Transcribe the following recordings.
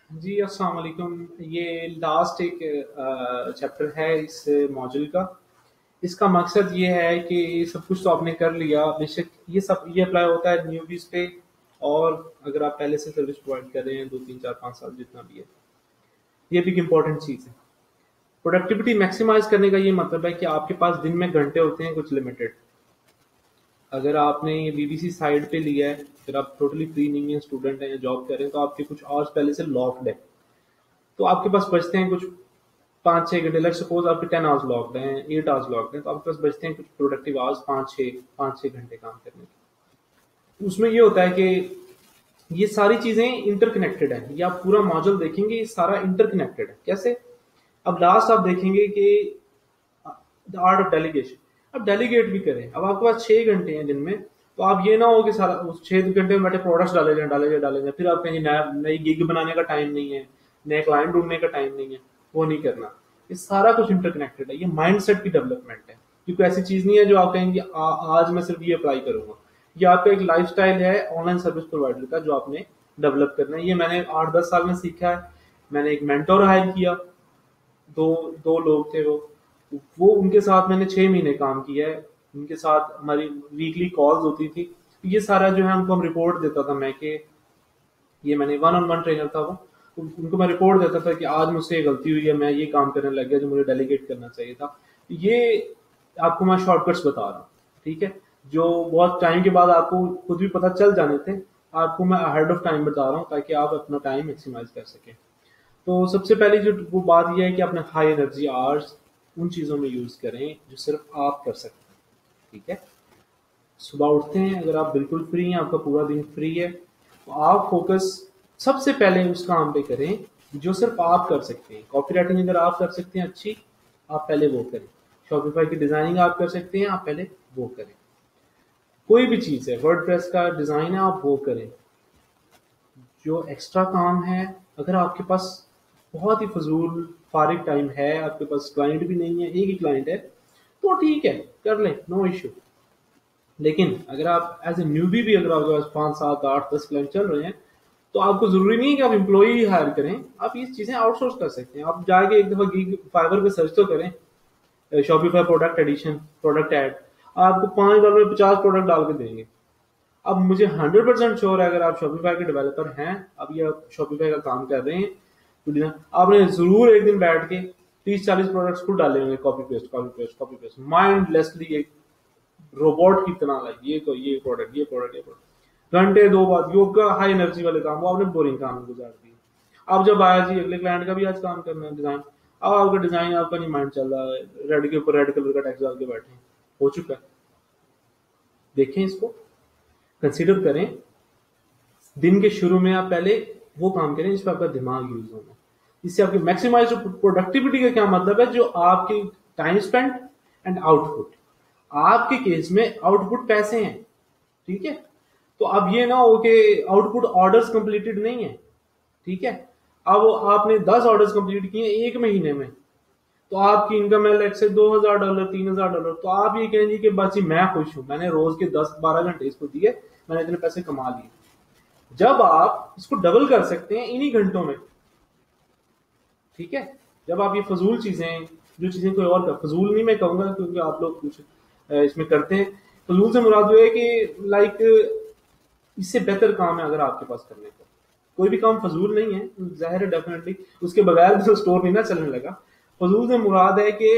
जी, अस्सलाम वालेकुम। ये लास्ट एक चैप्टर है इस मॉड्यूल का। इसका मकसद ये है कि सब कुछ तो आपने कर लिया, बेशक ये अप्लाई होता है न्यूबीज़ पे, और अगर आप पहले से सर्विस प्रोवाइड कर रहे हैं 2, 3, 4, 5 साल जितना भी है। ये भी एक इम्पॉर्टेंट चीज़ है। प्रोडक्टिविटी मैक्सिमाइज़ करने का ये मतलब है कि आपके पास दिन में घंटे होते हैं कुछ लिमिटेड। अगर आपने ये बीबीसी साइड पे लिया है, अगर आप टोटली फ्री नहीं है, स्टूडेंट हैं या जॉब कर रहे हैं, तो आपके कुछ आवर्स पहले से लॉक्ड है। तो आपके पास बचते हैं कुछ 5-6 घंटे। लेट्स सपोज आपके 10 आवर्स लॉक्ड हैं, 8 आवर्स लॉक्ड हैं, तो आपके पास बचते हैं कुछ प्रोडक्टिव आवर्स 5-6 घंटे काम करने के। उसमें ये होता है कि ये सारी चीजें इंटरकनेक्टेड है। ये आप पूरा मॉड्यूल देखेंगे, ये सारा इंटरकनेक्टेड है। कैसे? अब लास्ट आप देखेंगे कि द आर्ट ऑफ डेलीगेशन। अब डेलीगेट भी करें। अब आपके पास 6 घंटे हैं दिन में, तो आप ये ना हो कि सारा उस 6 घंटे में बैठे प्रोडक्ट्स डाले जाए, फिर आप कहेंगे नया नई गिग बनाने का टाइम नहीं है, नए क्लाइंट ढूंढने का टाइम नहीं है। वो नहीं करना। ये सारा कुछ इंटरकनेक्टेड है। ये माइंडसेट की डेवलपमेंट है, क्योंकि ऐसी चीज नहीं है जो आप कहेंगे आज मैं सिर्फ ये अप्लाई करूंगा। ये आपका एक लाइफस्टाइल है ऑनलाइन सर्विस प्रोवाइडर का, जो आपने डेवलप करना है। ये मैंने 8-10 साल में सीखा है। मैंने एक मेंटोर हायर किया, दो दो लोग थे वो उनके साथ मैंने 6 महीने काम किया है। उनके साथ हमारी वीकली कॉल्स होती थी। ये सारा जो है उनको हम रिपोर्ट देता था मैं कि ये मैंने वन ऑन वन ट्रेनर था वो। तो उनको मैं रिपोर्ट देता था कि आज मुझसे ये गलती हुई है, मैं ये काम करने लग गया जो मुझे डेलीगेट करना चाहिए था। ये आपको मैं शॉर्टकट्स बता रहा हूँ, ठीक है, जो बहुत टाइम के बाद आपको खुद भी पता चल जाने थे। आपको मैं अहेड ऑफ टाइम बता रहा हूँ ताकि आप अपना टाइम मैक्सिमाइज कर सकें। तो सबसे पहली जो वो बात यह है कि अपने हाई एनर्जी आवर्स उन चीज़ों में यूज़ करें जो सिर्फ आप कर सकते हैं, ठीक है। सुबह उठते हैं, अगर आप बिल्कुल फ्री हैं, आपका पूरा दिन फ्री है, तो आप फोकस सबसे पहले उस काम पे करें जो सिर्फ आप कर सकते हैं। कॉपी राइटिंग अगर आप कर सकते हैं अच्छी, आप पहले वो करें। शॉपिफाई की डिजाइनिंग आप कर सकते हैं, आप पहले वो करें। कोई भी चीज़ है, वर्डप्रेस का डिजाइन है, आप वो करें। जो एक्स्ट्रा काम है, अगर आपके पास बहुत ही फजूल फारिग टाइम है, आपके पास क्लाइंट भी नहीं है, एक ही क्लाइंट है, तो ठीक है, कर लें, नो इश्यू। लेकिन अगर आप एज ए न्यूबी भी, अगर आपके पास 5, 7, 8, 10 क्लाइंट चल रहे हैं, तो आपको जरूरी नहीं है कि आप एम्प्लॉई हायर करें। आप ये चीजें आउटसोर्स कर सकते हैं। आप जाके एक दफा गीग फाइवर पे सर्च तो करें, Shopify product addition, product add. आपको $5 में 50 प्रोडक्ट डाल के देंगे। अब मुझे 100% श्योर है, अगर आप शॉपिफाई के डेवलपर हैं, अभी आप शॉपिफाई का काम कर रहे हैं, तो आपने जरूर एक दिन बैठ के 30-40 प्रोडक्ट्स खुद डाले होंगे, copy paste copy paste copy paste, mindlessly, एक रोबोट की तरह। लाइक ये प्रोडक्ट, ये प्रोडक्ट घंटे दो बाद योग का हाई एनर्जी वाले काम वो आपने बोरिंग काम में गुजार दिए। अब जब आया जी अगले क्लाइंट का भी आज काम करना है, डिजाइन, अब आपका डिजाइन आपका नहीं माइंड चल रहा है, रेड के ऊपर रेड कलर का टेक्स्ट डाल के बैठे हैं, हो चुका है। देखें इसको, कंसीडर करें। दिन के शुरू में आप पहले वो काम करें जिस पर आपका दिमाग यूज होना। इससे आपकी मैक्सिमाइज प्रोडक्टिविटी का क्या मतलब है, जो आपकी टाइम स्पेंड एंड आउटपुट। आपके केस में आउटपुट पैसे हैं, ठीक है। तो अब ये ना हो कि आउटपुट ऑर्डर्स कंप्लीटेड नहीं है, ठीक है। अब आपने 10 ऑर्डर्स कंप्लीट किए एक महीने में, तो आपकी इनकम है लेट्स से $2,000, $3,000। तो आप ये कहेंगे कि बस मैं खुश हूं, मैंने रोज के 10-12 घंटे इसको दिए, मैंने इतने पैसे कमा लिए। जब आप इसको डबल कर सकते हैं इन्हीं घंटों में, ठीक है। जब आप ये फजूल चीजें, जो चीजें कोई और कर, फजूल नहीं मैं कहूंगा क्योंकि आप लोग कुछ इसमें करते हैं। फजूल से मुराद ये है कि लाइक इससे बेहतर काम है अगर आपके पास करने को। कोई भी काम फजूल नहीं है, जाहिर है, डेफिनेटली उसके बगैर तो स्टोर नहीं ना चलने लगा। फजूल से मुराद है कि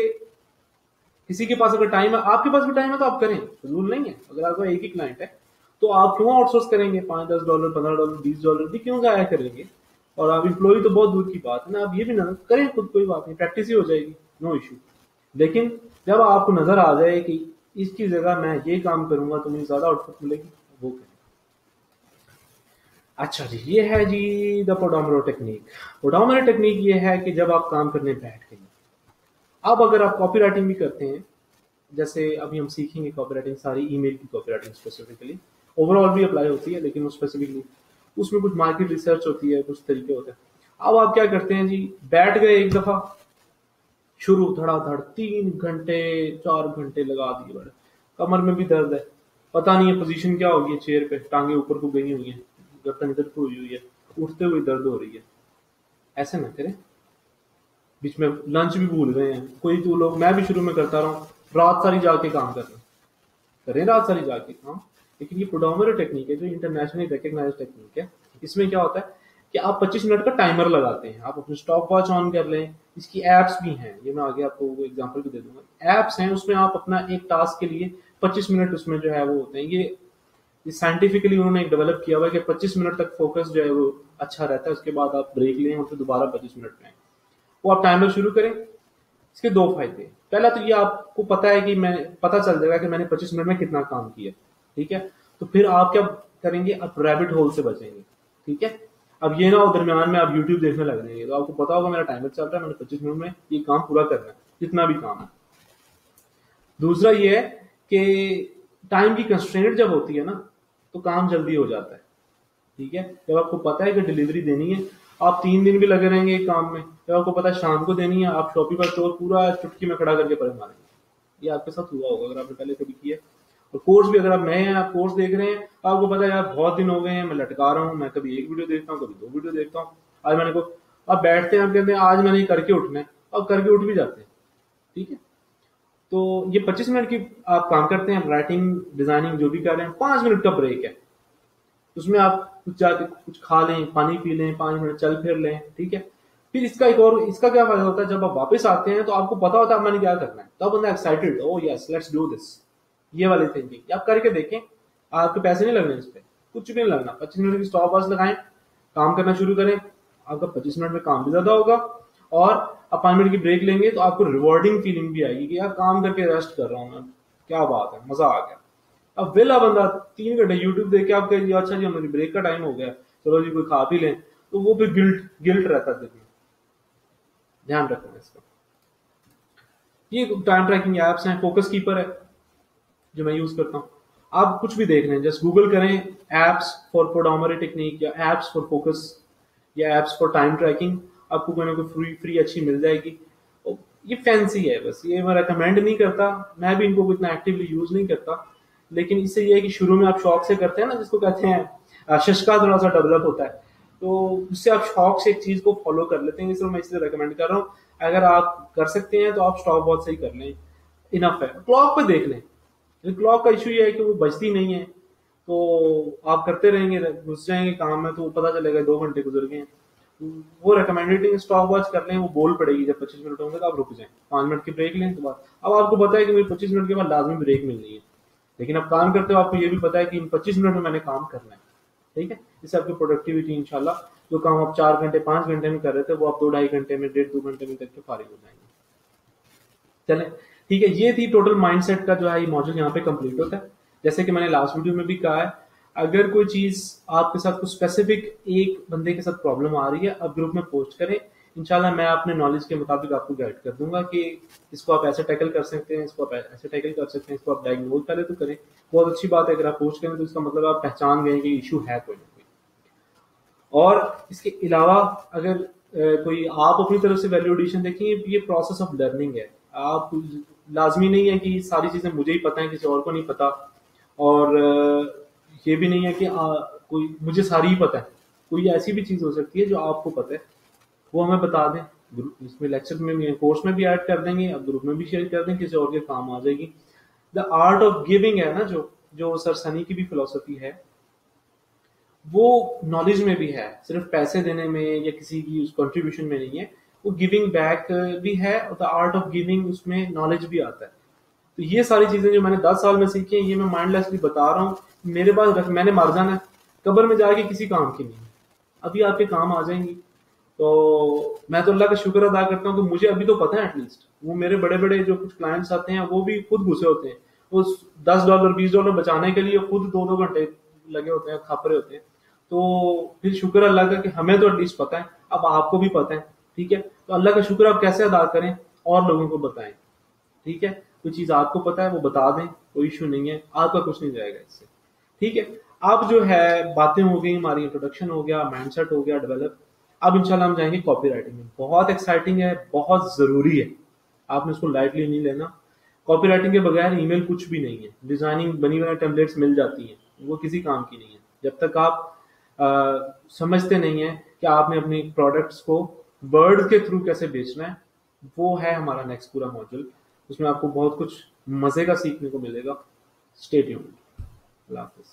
किसी के पास अगर टाइम है, आपके पास भी टाइम है, तो आप करें, फजूल नहीं है। अगर आपका एक ही क्लाइंट है, तो आप क्यों आउटसोर्स करेंगे? $5-10, $15, $20 भी क्यों जाया करेंगे? और आप इम्प्लॉय तो बहुत दूर की बात है ना, आप ये भी ना करें खुद, कोई बात नहीं, प्रैक्टिस ही हो जाएगी, नो इशू। लेकिन जब आपको नजर आ जाए कि इसकी जगह मैं ये काम करूंगा तो मुझे ज्यादा आउटपुट मिलेगी, वो करें। अच्छा जी, ये है जी द पोडोमोरो टेक्निक। पोडोमोरो टेक्निक ये है कि जब आप काम करने बैठ गए, अब अगर आप कॉपी राइटिंग भी करते हैं, जैसे अभी हम सीखेंगे कॉपी राइटिंग, सारी ईमेल की कॉपी राइटिंग स्पेसिफिकली, ओवरऑल भी अप्लाई होती है, लेकिन वो स्पेसिफिकली उसमें कुछ मार्केट रिसर्च होती है, कुछ तरीके होते हैं। अब आप क्या करते हैं जी, बैठ गए एक दफा, शुरू धड़ाधड़ 3 घंटे 4 घंटे लगा दिए, बड़े कमर में भी दर्द है, पता नहीं है पोजीशन क्या होगी चेयर पे, टांगे ऊपर को गई हुई है, गर्दन इधर को हुई हुई है, उठते हुए दर्द हो रही है। ऐसे ना करें, बीच में लंच भी भूल गए हैं कोई तो लोग, मैं भी शुरू में करता रहा हूँ, रात सारी जाके काम कर रहे हैं, करें रात सारी जाके काम। लेकिन ये प्रोडोमिनेंट टेक्निक है जो इंटरनेशनली रिकग्नाइज टेक्निक है। इसमें क्या होता है कि आप 25 मिनट का टाइमर लगाते हैं, आप अपने स्टॉप वॉच ऑन कर लें, इसकी एप्स भी हैं, ये मैं आगे आपको एग्जांपल भी दे दूंगा। एप्स हैं उसमें आप अपना एक टास्क के लिए 25 मिनट उसमें जो है वो होते हैं, ये साइंटिफिकली उन्होंने एक डेवलप किया हुआ है कि 25 मिनट तक फोकस जो है वो अच्छा रहता है, उसके बाद आप ब्रेक लें और फिर दोबारा 25 मिनट में वो आप टाइमर शुरू करें। इसके दो फायदे, पहला तो ये आपको पता है कि मैं पता चल जाएगा कि मैंने 25 मिनट में कितना काम किया, ठीक है। तो फिर आप क्या करेंगे, आप रैबिट होल से बचेंगे, ठीक है। अब ये ना हो दरमियान में आप यूट्यूब देखने लग जाएंगे, तो आपको पता होगा मेरा टाइमर चल रहा है, मैंने 25 मिनट में ये काम पूरा करना है, जितना भी काम है। दूसरा ये है कि टाइम की कंस्ट्रेंट जब होती है ना तो काम जल्दी हो जाता है, ठीक है। जब आपको पता है कि डिलीवरी देनी है, आप 3 दिन भी लगे रहेंगे एक काम में, जब आपको पता है शाम को देनी है, आप शॉपिफाई स्टोर पूरा चुटकी में खड़ा करके परे मारेंगे। ये आपके साथ हुआ होगा अगर आपने पहले कभी किया। और कोर्स भी, अगर आप नए हैं, आप कोर्स देख रहे हैं, आपको पता है यार बहुत दिन हो गए हैं, मैं लटका रहा हूँ, मैं कभी एक वीडियो देखता हूँ, कभी 2 वीडियो देखता हूँ, आज मैंने को, आप बैठते हैं, आप कहते हैं आज मैंने ये करके उठना है, आप करके उठ भी जाते हैं, ठीक है। तो ये 25 मिनट की आप काम करते हैं, राइटिंग डिजाइनिंग जो भी कर रहे हैं, 5 मिनट का ब्रेक है, उसमें आप कुछ जाके कुछ खा लें, पानी पी लें, 5 मिनट चल फिर लें, ठीक है। फिर इसका एक और, इसका क्या फायदा होता है, जब आप वापस आते हैं तो आपको पता होता है मैंने क्या करना है, तब बंदा excited, O yes let's do this, ये वाली थिंकिंग आप करके देखें। आपके पैसे नहीं लगने इस पे, कुछ भी नहीं लगना। 25 मिनट की स्टॉप वॉच लगाएं, काम करना शुरू करें, आपका 25 मिनट में काम भी ज्यादा होगा, और आप 5 मिनट की ब्रेक लेंगे तो आपको रिवॉर्डिंग फीलिंग भी आएगी कि यार काम करके रेस्ट कर रहा हूँ मैं, क्या बात है, मजा आ गया। अब वेला बंदा 3 घंटे यूट्यूब देख के आप कह दिया अच्छा जी हमारी ब्रेक का टाइम हो गया, चलो जी कोई खा पी लें, तो वो फिर गिल्ट गिल्ट रहता है दिल में। ध्यान रखना इसका। ये टाइम ट्रैकिंग एप्स हैं, फोकस कीपर है जो मैं यूज करता हूँ। आप कुछ भी देख रहे हैं, जस्ट गूगल करें एप्स फॉर पोडोमोरी टेक्निक या एप्स फॉर फोकस या एप्स फॉर टाइम ट्रैकिंग, आपको कोई ना कोई फ्री फ्री अच्छी मिल जाएगी। ये फैंसी है बस, ये मैं रेकमेंड नहीं करता, मैं भी इनको इतना एक्टिवली यूज नहीं करता। लेकिन इससे ये है कि शुरू में आप शौक से करते हैं ना, जिसको कहते हैं शशका थोड़ा सा डेवलप होता है, तो उससे आप शौक से एक चीज को फॉलो कर लेते हैं, इसलिए मैं इसलिए रेकमेंड कर रहा हूँ। अगर आप कर सकते हैं तो आप स्टॉप वॉच से ही कर लें, इनफ है। क्लॉक पे देख लें, क्लॉक का इशू ये है कि वो बजती नहीं है, तो आप करते रहेंगे, घुस जाएंगे काम में, तो पता चलेगा 2 घंटे गुजर गए हैं। वो रिकमेंडेड स्टॉप वॉच कर लें, वो बोल पड़ेगी जब 25 मिनट होंगे तो आप रुक जाएं, 5 मिनट की ब्रेक लें, तो बाद अब आपको पता है कि मुझे 25 मिनट के बाद लाजमी ब्रेक मिलनी है, लेकिन आप काम करते हो, आपको ये भी पता है कि इन 25 मिनट में मैंने काम करना है, ठीक है। इससे आपकी प्रोडक्टिविटी इंशाल्लाह, जो काम आप 4 घंटे 5 घंटे में कर रहे थे, वो आप 2 ढाई घंटे में 1.5 2 घंटे में करके फारिग हो जाएंगे। चले ठीक है, ये थी टोटल माइंडसेट का जो है ये मॉड्यूल यहाँ पे कंप्लीट होता है। जैसे कि मैंने लास्ट वीडियो में भी कहा है, अगर कोई चीज आपके साथ कुछ स्पेसिफिक एक बंदे के साथ प्रॉब्लम आ रही है, आप ग्रुप में पोस्ट करें, इंशाल्लाह मैं अपने नॉलेज के मुताबिक आपको गाइड कर दूंगा कि इसको आप ऐसे टैकल कर सकते हैं, इसको आप ऐसे टैकल कर सकते हैं, इसको आप डायग्नोज पहले तो करें। बहुत अच्छी बात है, अगर आप पोस्ट करें तो इसका मतलब आप पहचान गए कि इशू है कोई ना कोई। और इसके अलावा अगर कोई आप अपनी तरफ से वैल्यू एडिशन देखेंगे, ये प्रोसेस ऑफ लर्निंग है। आप लाजमी नहीं है कि सारी चीजें मुझे ही पता है, किसी और को नहीं पता, और ये भी नहीं है कि कोई मुझे सारी ही पता है। कोई ऐसी भी चीज हो सकती है जो आपको पता है, वो हमें बता दें, इसमें लेक्चर में कोर्स में भी ऐड कर देंगे, अब ग्रुप में भी शेयर कर दें, किसी और के काम आ जाएगी। द आर्ट ऑफ गिविंग है ना, जो सर सनी की भी फिलोसफी है, वो नॉलेज में भी है, सिर्फ पैसे देने में या किसी की कंट्रीब्यूशन में नहीं है, वो गिविंग बैक भी है, और द आर्ट ऑफ गिविंग उसमें नॉलेज भी आता है। तो ये सारी चीजें जो मैंने 10 साल में सीखी हैं, ये मैं माइंडलेसली बता रहा हूँ। मेरे पास मैंने मर जाना है, कब्र में जाके किसी काम की नहीं, अभी आपके काम आ जाएंगी। तो मैं तो अल्लाह का शुक्र अदा करता हूँ कि मुझे अभी तो पता है एटलीस्ट। वो मेरे बड़े बड़े जो कुछ क्लाइंट्स आते हैं, वो भी खुद घुसे होते हैं, वो $10 $20 बचाने के लिए खुद 2 घंटे लगे होते हैं, खापरे होते हैं। तो फिर शुक्र अल्लाह का कि हमें तो एटलीस्ट पता है, अब आपको भी पता है, ठीक है। तो अल्लाह का शुक्र आप कैसे अदा करें, और लोगों को बताएं, ठीक है। कोई चीज आपको पता है वो बता दें, कोई इशू नहीं है, आपका कुछ नहीं जाएगा इससे, ठीक है। अब जो है बातें हो गई, हमारी इंट्रोडक्शन हो गया, माइंडसेट हो गया डेवलप। अब इंशाल्लाह हम जाएंगे कॉपी राइटिंग में। बहुत एक्साइटिंग है, बहुत जरूरी है, आपने इसको लाइटली नहीं लेना। कॉपी राइटिंग के बगैर ईमेल कुछ भी नहीं है। डिजाइनिंग बनी बनाई टेम्पलेट्स मिल जाती हैं, वो किसी काम की नहीं है जब तक आप समझते नहीं है कि आपने अपने प्रोडक्ट्स को वर्ड के थ्रू कैसे बेचना है, वो है हमारा नेक्स्ट पूरा मॉड्यूल। उसमें आपको बहुत कुछ मजे का सीखने को मिलेगा। Stay tuned. अल्लाह हाफिज।